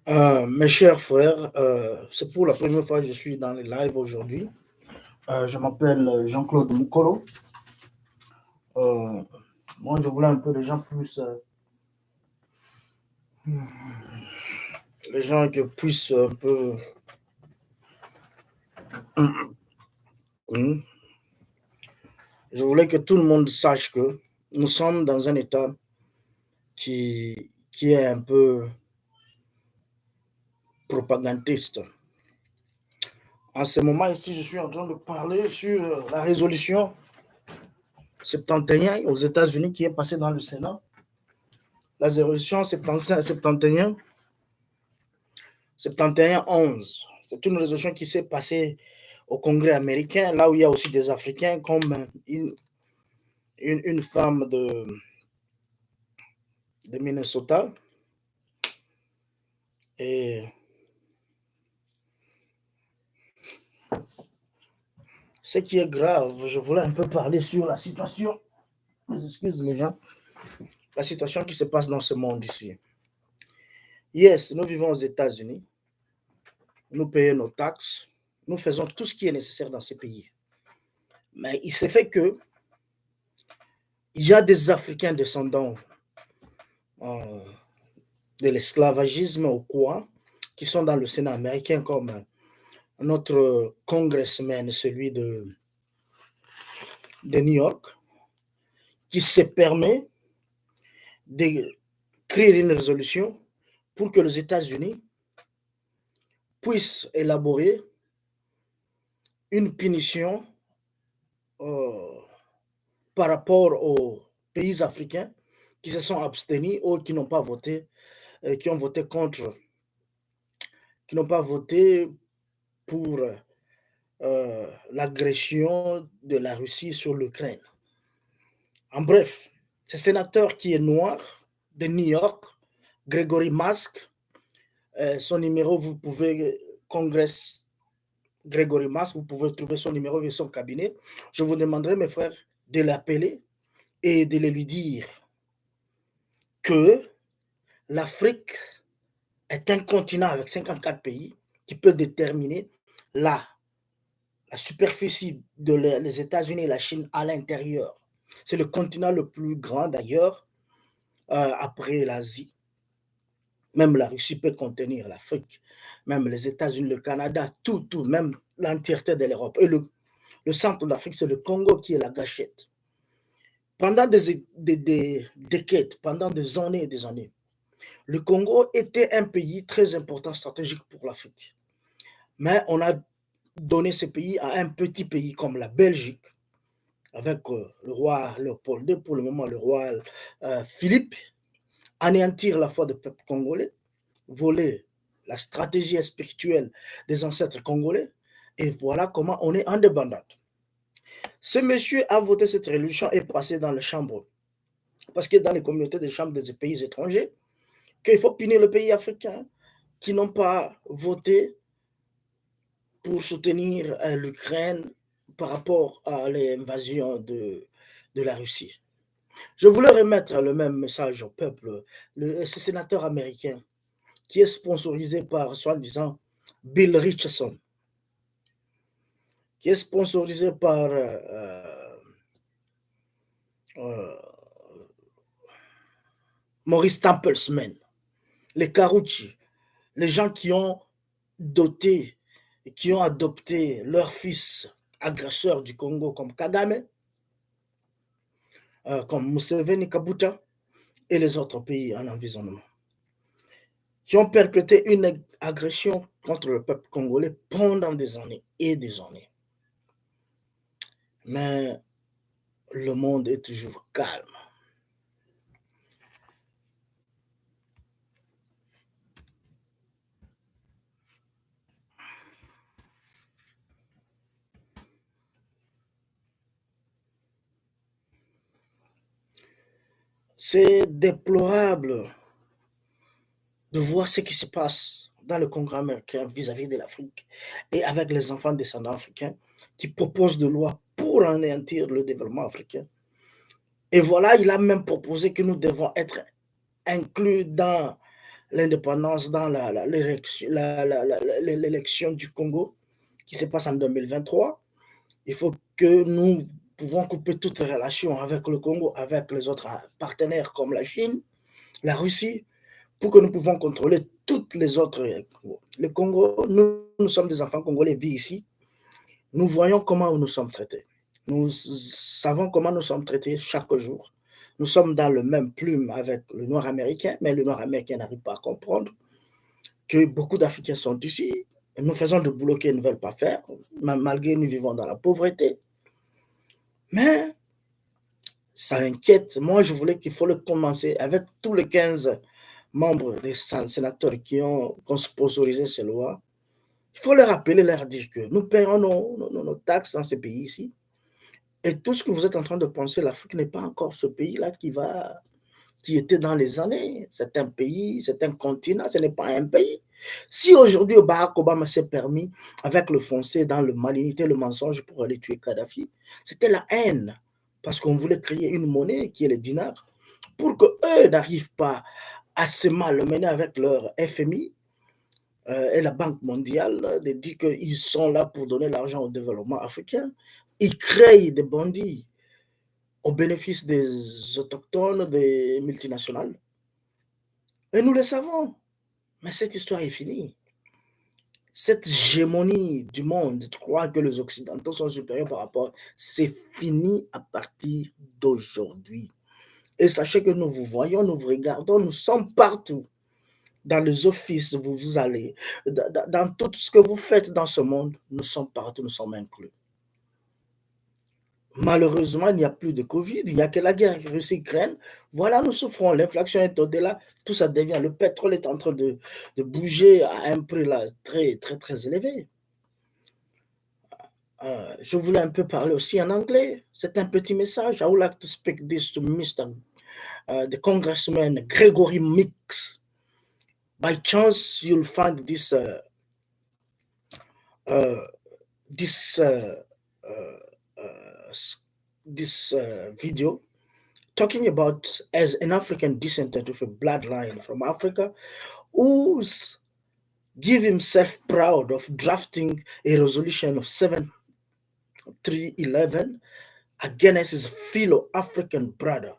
Mes chers frères, c'est pour la première fois que je suis dans les lives aujourd'hui. Je m'appelle Jean-Claude Moukolo. Euh, Moi, je voulais un peu de gens plus, les gens qui puissent un peu. Je voulais que tout le monde sache que nous sommes dans un état qui est un peu propagandiste. En ce moment ici, je suis en train de parler sur la résolution 71 aux États-Unis qui est passée dans le Sénat. La résolution 71-11. C'est une résolution qui s'est passée au Congrès américain, là où il y a aussi des Africains, comme une femme de Minnesota. Et ce qui est grave, je voulais un peu parler sur la situation, excusez les gens, la situation qui se passe dans ce monde ici. Yes, nous vivons aux États-Unis, nous payons nos taxes, nous faisons tout ce qui est nécessaire dans ces pays. Mais il s'est fait que il y a des Africains descendants de l'esclavagisme ou quoi, qui sont dans le Sénat américain, comme notre congressman, celui de New York, qui se permet de créer une résolution pour que les États-Unis puissent élaborer une punition par rapport aux pays africains qui se sont abstenus ou qui n'ont pas voté, qui ont voté contre, qui n'ont pas voté pour l'agression de la Russie sur l'Ukraine. En bref, ce sénateur qui est noir de New York, Gregory Meeks, son numéro, vous pouvez, Congress Gregory Meeks, vous pouvez trouver son numéro et son cabinet. Je vous demanderai, mes frères, de l'appeler et de lui dire que l'Afrique est un continent avec 54 pays qui peut déterminer la superficie des États-Unis et la Chine à l'intérieur. C'est le continent le plus grand d'ailleurs, après l'Asie. Même la Russie peut contenir l'Afrique, même les États-Unis, le Canada, tout, même l'entièreté de l'Europe. Et le centre de l'Afrique, c'est le Congo qui est la gâchette. Pendant des décades, pendant des années et des années, le Congo était un pays très important, stratégique pour l'Afrique. Mais on a donné ce pays à un petit pays comme la Belgique, avec le roi Léopold II, pour le moment le roi Philippe, anéantir la foi du peuple congolais, voler la stratégie spirituelle des ancêtres congolais, et voilà comment on est indépendante. Ce monsieur a voté cette résolution et passé dans les chambres, parce que dans les communautés des chambres des pays étrangers, qu'il faut punir le pays africain qui n'ont pas voté pour soutenir l'Ukraine par rapport à l'invasion de la Russie. Je voulais remettre le même message au peuple. Ce sénateur américain qui est sponsorisé par, soi-disant, Bill Richardson, qui est sponsorisé par Maurice Templesman, les Karouchi, les gens qui ont doté, qui ont adopté leur fils agresseur du Congo comme Kagame, comme Museveni Kabuta et les autres pays en environnement, qui ont perpétré une agression contre le peuple congolais pendant des années et des années. Mais le monde est toujours calme. C'est déplorable de voir ce qui se passe dans le Congrès américain vis-à-vis de l'Afrique et avec les enfants descendants africains qui proposent des lois pour anéantir le développement africain. Et voilà, il a même proposé que nous devons être inclus dans l'indépendance dans l'élection du Congo qui se passe en 2023. Il faut que nous pouvons couper toute relation avec le Congo, avec les autres partenaires comme la Chine, la Russie, pour que nous pouvons contrôler toutes les autres. Le Congo, nous sommes des enfants congolais, vivent ici. Nous voyons comment nous sommes traités. Nous savons comment nous sommes traités chaque jour. Nous sommes dans le même plume avec le noir américain, mais le noir américain n'arrive pas à comprendre que beaucoup d'Africains sont ici. Nous faisons du boulot qu'ils ne veulent pas faire, malgré nous vivons dans la pauvreté. Mais ça inquiète. Moi, je voulais qu'il faut le commencer avec tous les 15 membres des sénateurs qui ont sponsorisé ces lois. Il faut leur rappeler, leur dire que nous payons nos taxes dans ces pays ici. Et tout ce que vous êtes en train de penser, l'Afrique n'est pas encore ce pays-là qui était dans les années. C'est un pays, c'est un continent, ce n'est pas un pays. Si aujourd'hui Barack Obama s'est permis, avec le français dans le malignité, le mensonge pour aller tuer Kadhafi, c'était la haine. Parce qu'on voulait créer une monnaie qui est le dinar, pour qu'eux n'arrivent pas à se malmener avec leur FMI et la Banque mondiale, de dire qu'ils sont là pour donner l'argent au développement africain. Ils créent des bandits au bénéfice des autochtones, des multinationales. Et nous le savons. Mais cette histoire est finie. Cette hégémonie du monde, tu crois que les Occidentaux sont supérieurs par rapport, c'est fini à partir d'aujourd'hui. Et sachez que nous vous voyons, nous vous regardons, nous sommes partout. Dans les offices, vous allez, dans tout ce que vous faites dans ce monde, nous sommes partout, nous sommes inclus. Malheureusement, il n'y a plus de Covid, il n'y a que la guerre Russie-Ukraine. Voilà, nous souffrons, l'inflation est au-delà, tout ça devient, le pétrole est en train de bouger à un prix là très, très, très élevé. Je voulais un peu parler aussi en anglais. C'est un petit message. I would like to speak this to Mr. The Congressman Gregory Meeks. By chance, you'll find uh, this uh, video talking about as an African descendant with a bloodline from Africa who's give himself proud of drafting a resolution of 7311 against his fellow African brother.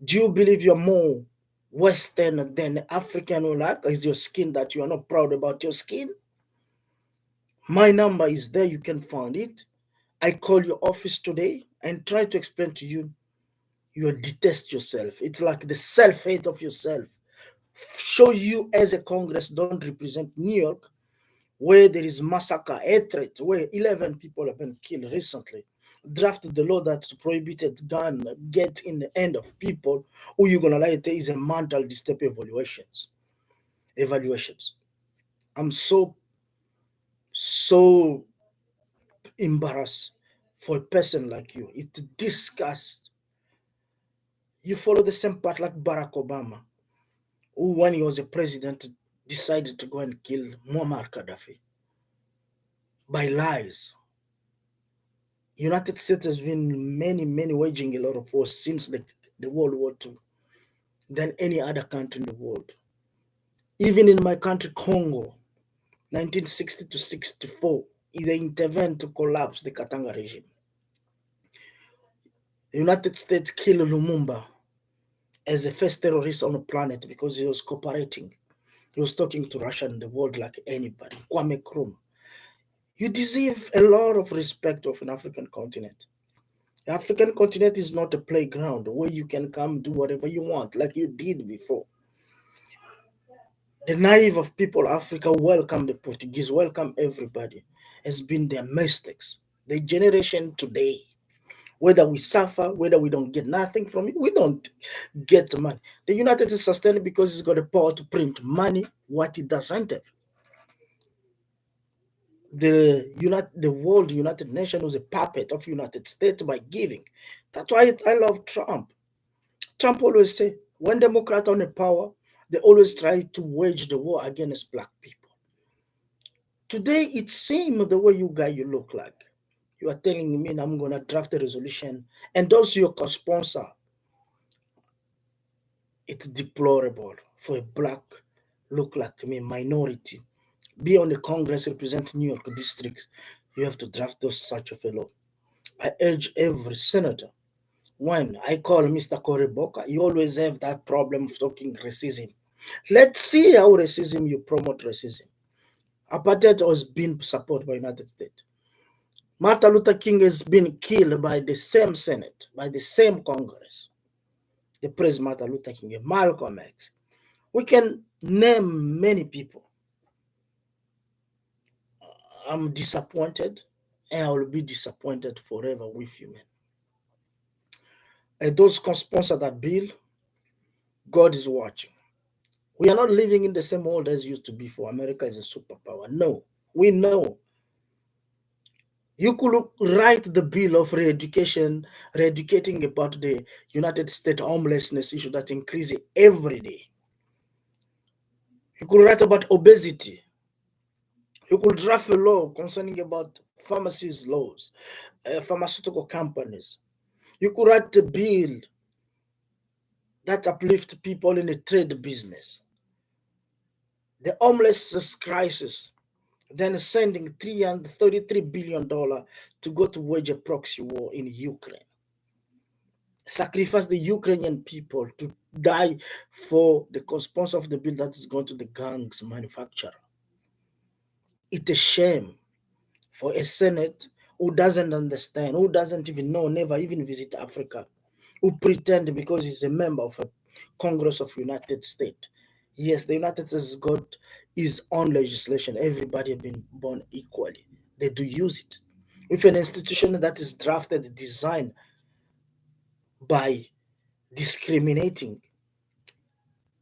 Do you believe you're more Western than African or like? Is your skin that you are not proud about your skin? My number is there, you can find it. I call your office today and try to explain to you. You detest yourself. It's like the self-hate of yourself. Show you as a Congress don't represent New York, where there is massacre, hatred, where 11 people have been killed recently. Drafted the law that prohibited gun get in the end of people who you're gonna like is a mental disturb evaluations. I'm so embarrassed for a person like you. It disgusts. You follow the same path like Barack Obama, who when he was a president decided to go and kill Muammar Gaddafi by lies. United States has been many waging a lot of wars since the World War II than any other country in the world. Even in my country, Congo, 1960 to 64, they intervened to collapse the Katanga regime. The United States killed Lumumba as the first terrorist on the planet because he was cooperating. He was talking to Russia and the world like anybody. Kwame Nkrumah. You deserve a lot of respect of an African continent. The African continent is not a playground where you can come do whatever you want like you did before. The naive of people, Africa, welcome the Portuguese, welcome everybody, has been their mistakes. The generation today, whether we suffer, whether we don't get nothing from it, we don't get money. The United States sustained because it's got the power to print money, what it doesn't have. The world United Nations was a puppet of United States by giving. That's why I love Trump. Trump always say, when Democrats are in power, they always try to wage the war against black people. Today, it seems the way you look like. You are telling me I'm going to draft a resolution, and those your co-sponsor, it's deplorable for a black look like me, minority, be on the Congress, represent New York district, you have to draft those such of a law. I urge every senator, when I call Mr. Cory Booker, you always have that problem of talking racism. Let's see how racism you promote racism. Apartheid has been supported by the United States. Martin Luther King has been killed by the same Senate, by the same Congress. The President Martin Luther King, Malcolm X. We can name many people. I'm disappointed, and I will be disappointed forever with you, man. And those who sponsor that bill, God is watching. We are not living in the same world as used to be for America is a superpower. No, we know. You could write the bill of re-educating about the United States homelessness issue that increases every day. You could write about obesity. You could draft a law concerning about pharmacies laws, pharmaceutical companies. You could write a bill that uplifts people in the trade business. The homeless crisis, then sending $333 billion to go to wage a proxy war in Ukraine. Sacrifice the Ukrainian people to die for the sponsor of the bill that is going to the gangs manufacturer. It's a shame for a Senate who doesn't understand, who doesn't even know, never even visit Africa, who pretend because he's a member of a Congress of United States. Yes, the United States got its own legislation. Everybody has been born equally. They do use it. With an institution that is drafted, designed by discriminating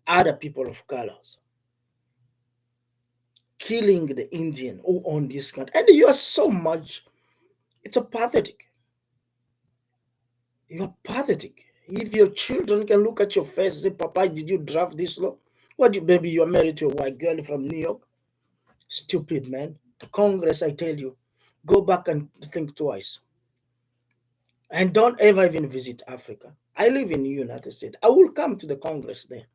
other people of colors, killing the Indian who own this country. And you are so much, it's a pathetic. You're pathetic. If your children can look at your face and say, Papa, did you draft this law? What do you, baby, you're married to a white girl from New York? Stupid, man. The Congress, I tell you, go back and think twice. And don't ever even visit Africa. I live in the United States. I will come to the Congress there.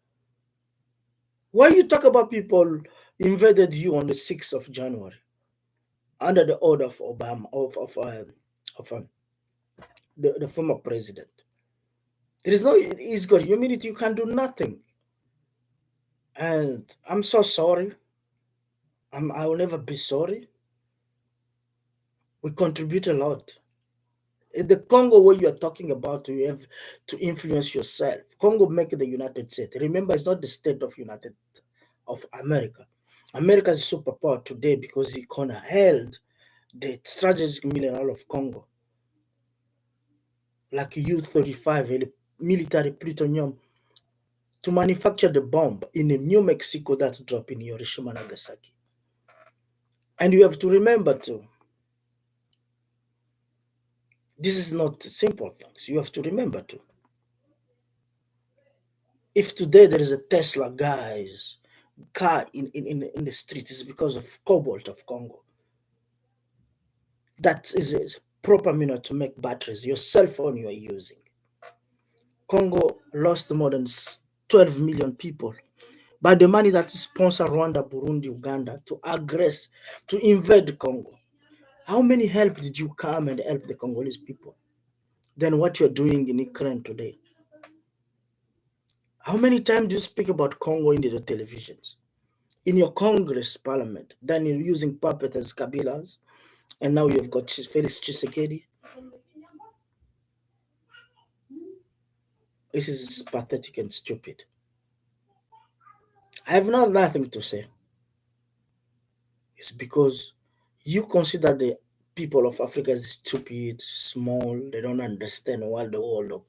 Why you talk about people invaded you on the 6th of January under the order of Obama, of the former president? There is no, he's got humility, you can do nothing. And I'm so sorry. I will never be sorry. We contribute a lot. In the Congo where you are talking about, you have to influence yourself. Congo make the United States. Remember, it's not the state of United of America. America is a superpower today because it kind of held the strategic mineral of Congo, like U-35, military plutonium, to manufacture the bomb in New Mexico that's dropped in Hiroshima and Nagasaki. And you have to remember too, this is not simple things. You have to remember too. If today there is a Tesla guys car in the streets, it's because of cobalt of Congo. That is a proper mineral to make batteries. Your cell phone you are using. Congo lost more than 12 million people by the money that sponsor Rwanda, Burundi, Uganda to aggress, to invade Congo. How many help did you come and help the Congolese people? Then what you're doing in Ukraine today? How many times do you speak about Congo in the televisions? In your Congress parliament, then you're using puppets as Kabilas, and now you've got Felix Tshisekedi. This is pathetic and stupid. I have nothing to say. It's because you consider the people of Africa as stupid, small, they don't understand what the world of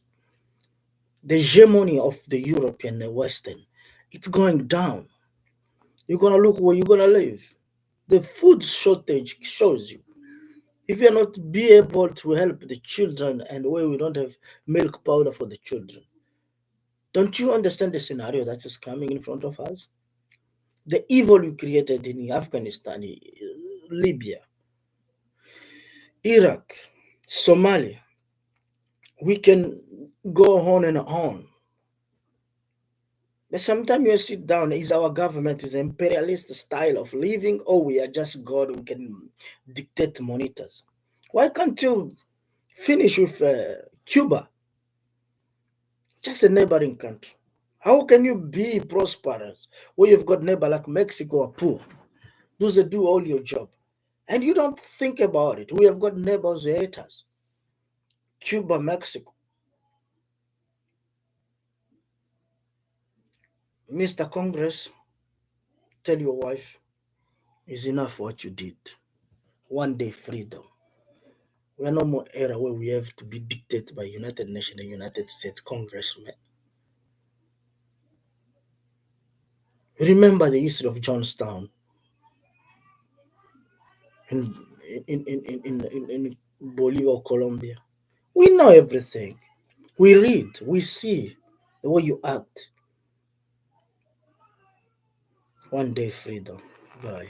the hegemony of the European and the Western, it's going down. You're gonna look where you're gonna live. The food shortage shows you. If you're not be able to help the children and where we don't have milk powder for the children, don't you understand the scenario that is coming in front of us? The evil you created in Afghanistan, Libya, Iraq, Somalia, we can go on and on. But sometimes you sit down, is our government is imperialist style of living, or we are just God who can dictate monitors? Why can't you finish with Cuba, just a neighboring country? How can you be prosperous where you've got neighbor like Mexico are poor? Those that do all your job. And you don't think about it. We have got neighbors who hate us. Cuba, Mexico. Mr. Congress, tell your wife, it's enough what you did. One day freedom. We are no more era where we have to be dictated by United Nations and United States congressmen. Remember the history of Johnstown in in Bolivia, Colombia. We know everything. We read, we see the way you act. One day freedom. Bye.